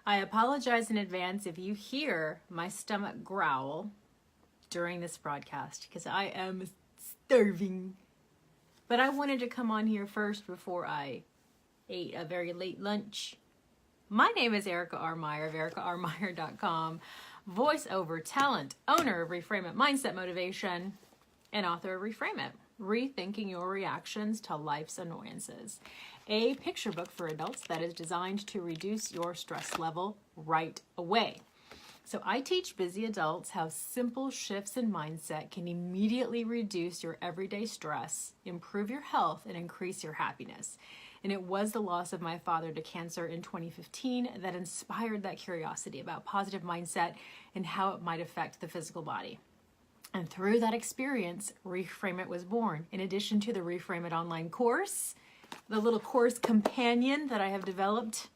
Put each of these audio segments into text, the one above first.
I apologize in advance if you hear my stomach growl during this broadcast because I am starving. But I wanted to come on here first before I ate a very late lunch. My name is Erica R. Meyer of ericarmeyer.com, voiceover talent, owner of Reframe It Mindset Motivation, and author of Reframe It, Rethinking Your Reactions to Life's Annoyances, a picture book for adults that is designed to reduce your stress level right away. So I teach busy adults how simple shifts in mindset can immediately reduce your everyday stress, improve your health, and increase your happiness. And it was the loss of my father to cancer in 2015 that inspired that curiosity about positive mindset and how it might affect the physical body. And through that experience, Reframe It was born. In addition to the Reframe It online course, the little course companion that I have developed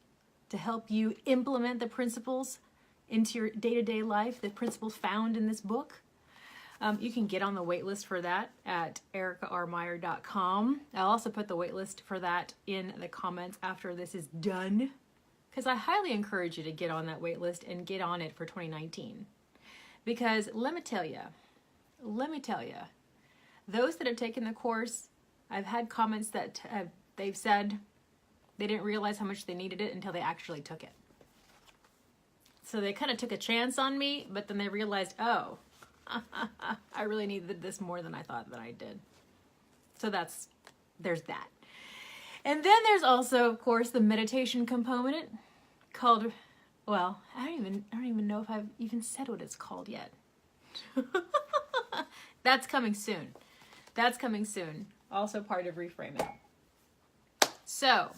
to help you implement the principles into your day-to-day life, the principles found in this book. You can get on the waitlist for that at ericarmeyer.com. I'll also put the waitlist for that in the comments after this is done, because I highly encourage you to get on that waitlist and get on it for 2019. Because let me tell you, those that have taken the course, I've had comments that they've said they didn't realize how much they needed it until they actually took it. So they kind of took a chance on me, but then they realized, oh, I really needed this more than I thought that I did. So there's that. And then there's also, of course, the meditation component called, well, I don't even know if I've even said what it's called yet. That's coming soon. Also part of Reframe It. So,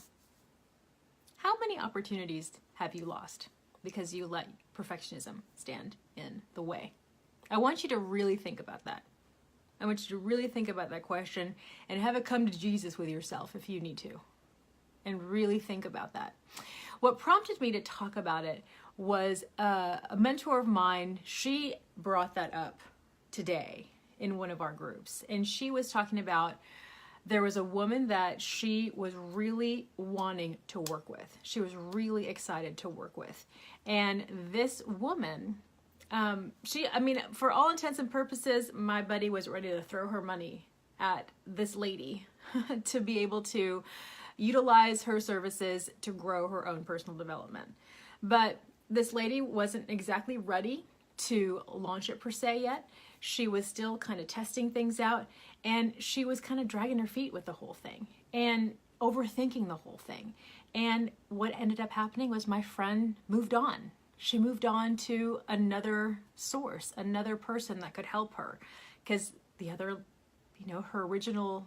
how many opportunities have you lost because you let perfectionism stand in the way? I want you to really think about that. I want you to really think about that question and have it come to Jesus with yourself if you need to. And really think about that. What prompted me to talk about it was a mentor of mine. She brought that up today in one of our groups. And she was talking about there was a woman that she was really wanting to work with. She was really excited to work with. And this woman, for all intents and purposes, my buddy was ready to throw her money at this lady to be able to utilize her services to grow her own personal development. But this lady wasn't exactly ready to launch it per se yet. She was still kind of testing things out, and she was kind of dragging her feet with the whole thing and overthinking the whole thing. And what ended up happening was my friend moved on. She moved on to another source, another person that could help her, because the other, her original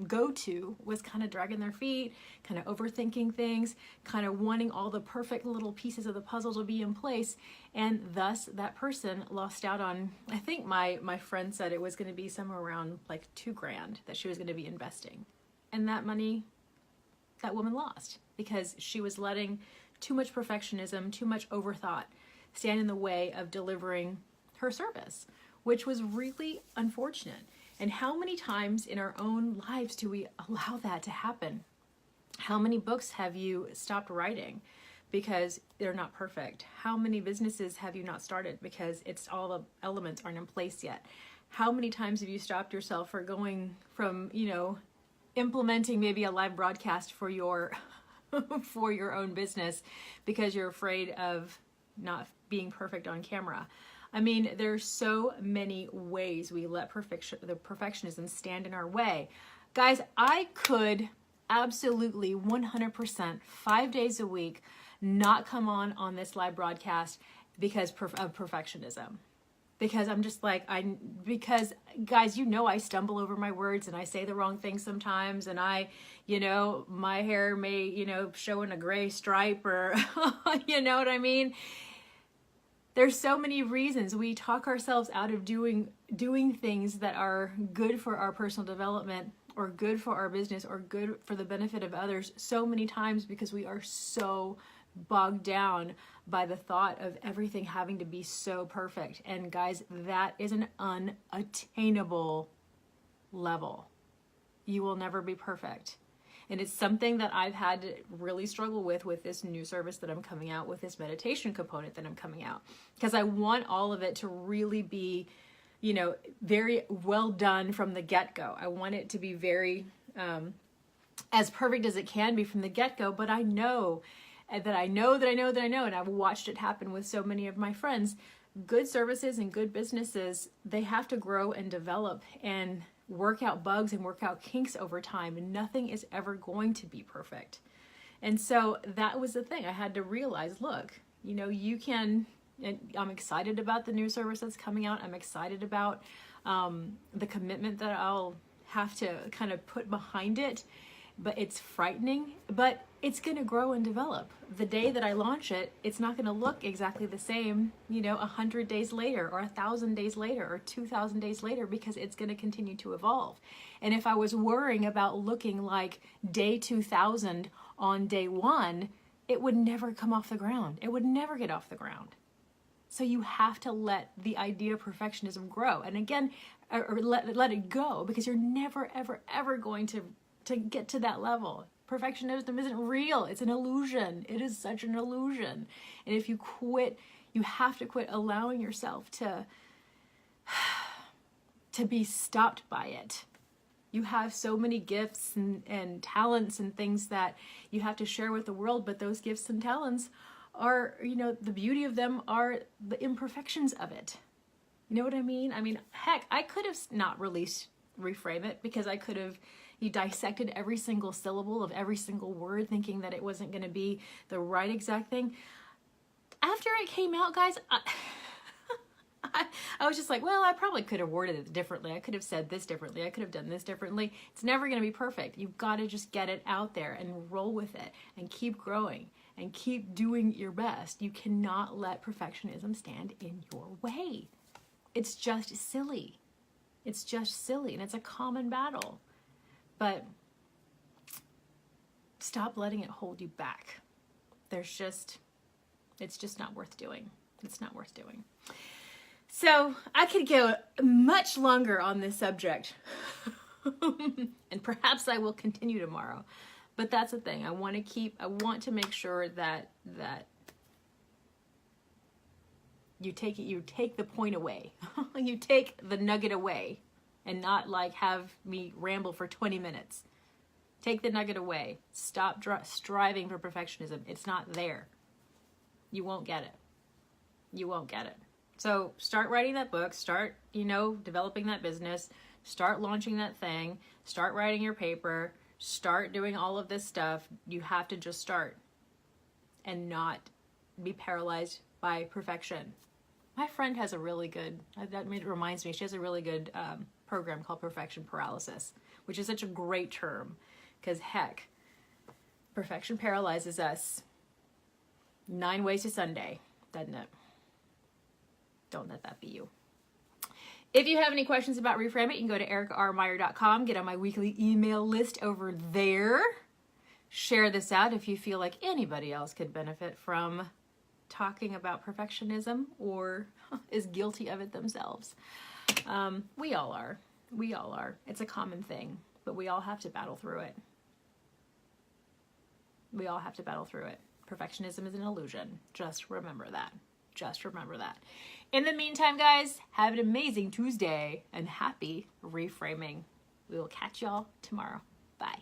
go-to was kind of dragging their feet, kind of overthinking things, kind of wanting all the perfect little pieces of the puzzle to be in place. And thus that person lost out on, I think my friend said it was going to be somewhere around like $2,000 that she was going to be investing. And that money, that woman lost because she was letting too much perfectionism, too much overthought stand in the way of delivering her service, which was really unfortunate. And how many times in our own lives do we allow that to happen? How many books have you stopped writing because they're not perfect? How many businesses have you not started because all the elements aren't in place yet? How many times have you stopped yourself from implementing maybe a live broadcast for your for your own business because you're afraid of not being perfect on camera? I mean, there's so many ways we let the perfectionism stand in our way. Guys, I could absolutely 100% 5 days a week not come on this live broadcast because of perfectionism. Because I'm just like, because guys, I stumble over my words and I say the wrong thing sometimes, and my hair may, show in a gray stripe, or, you know what I mean? There's so many reasons we talk ourselves out of doing things that are good for our personal development or good for our business or good for the benefit of others so many times because we are so bogged down by the thought of everything having to be so perfect. And guys, that is an unattainable level. You will never be perfect. And it's something that I've had to really struggle with this new service that I'm coming out with, this meditation component that I'm coming out. Because I want all of it to really be, you know, very well done from the get-go. I want it to be very, as perfect as it can be from the get-go, but I know and I've watched it happen with so many of my friends. Good services and good businesses, they have to grow and develop and work out bugs and work out kinks over time, and nothing is ever going to be perfect. And so that was the thing. I had to realize, look, you know, you can, and I'm excited about the new service that's coming out. I'm excited about the commitment that I'll have to kind of put behind it. But it's frightening, but it's going to grow and develop. The day that I launch it, it's not going to look exactly the same, you know, 100 days later or 1,000 days later or 2,000 days later, because it's going to continue to evolve. And if I was worrying about looking like day 2000 on day 1, it would never come off the ground. It would never get off the ground. So you have to let the idea of perfectionism grow. And again, or let it go, because you're never, ever, ever going to get to that level. Perfectionism isn't real. It's an illusion. It is such an illusion. And if you quit, you have to quit allowing yourself to be stopped by it. You have so many gifts and talents and things that you have to share with the world, but those gifts and talents are, you know, the beauty of them are the imperfections of it. You know what I mean? I mean, heck, I could have not released Reframe It, because I could have dissected every single syllable of every single word, thinking that it wasn't going to be the right exact thing. After it came out, guys, I was just like, well, I probably could have worded it differently. I could have said this differently. I could have done this differently. It's never going to be perfect. You've got to just get it out there and roll with it and keep growing and keep doing your best. You cannot let perfectionism stand in your way. It's just silly. It's just silly, and it's a common battle. But stop letting it hold you back. It's just not worth doing. It's not worth doing. So I could go much longer on this subject, and perhaps I will continue tomorrow. But that's the thing. I want to make sure that you take the point away. You take the nugget away, and not like have me ramble for 20 minutes. Take the nugget away. Stop striving for perfectionism. It's not there. You won't get it. You won't get it. So start writing that book. Start, you know, developing that business. Start launching that thing. Start writing your paper. Start doing all of this stuff. You have to just start and not be paralyzed by perfection. My friend has a really good, that reminds me, she has a really good program called Perfection Paralysis, which is such a great term, because heck, perfection paralyzes us 9 ways to Sunday, doesn't it? Don't let that be you. If you have any questions about Reframe It, you can go to ericarmeyer.com, get on my weekly email list over there. Share this out if you feel like anybody else could benefit from talking about perfectionism or is guilty of it themselves. We all are. We all are. It's a common thing, but we all have to battle through it. We all have to battle through it. Perfectionism is an illusion. Just remember that. Just remember that. In the meantime, guys, have an amazing Tuesday and happy reframing. We will catch y'all tomorrow. Bye.